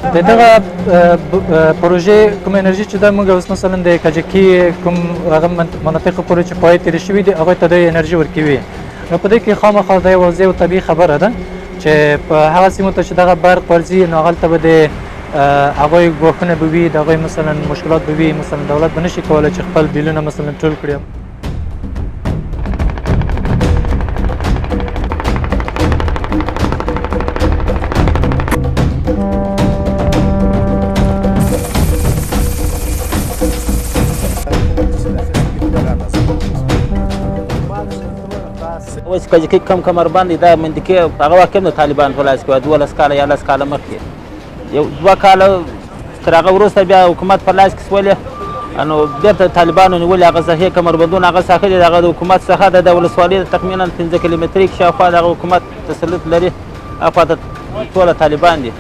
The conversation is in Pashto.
د دغه پروژې کوم انرژي چې دا موږ اوس مثلا د کجکي کوم هغه مناطقو پورې چې پای تېرې شوي دي هغوی ته د انرژي ورکوي. نو په دې کې خامخا دا یوه واضح او طبیعي خبره ده چې په هغه سیمو ته چې دغه برق ورځي نو هغلته به د هغوی ګواښونه به وي، د هغوی مثلا مشکلات به وي، مثلا دولت به نشي کولی چې خپل بیلونه مثلا ټول کړي. اوس کجکي کم کمربند دا منطقې هغه واقع د طالبان په لاس کې وه 12 کاله یا 10 کاله مخکې، یو 2 کاله تر هغه وروسته بیا حکومت په لاس کې سولې نو بېرته طالبانو نیولې هغه صحیح کمربندونه هغه ساحه دي د هغه د حکومت څخه د ولسوالۍ تقریبا 15 کیلومترۍ شاوخوا دغه حکومت تسلط لري، هغه ټوله طالبان دي.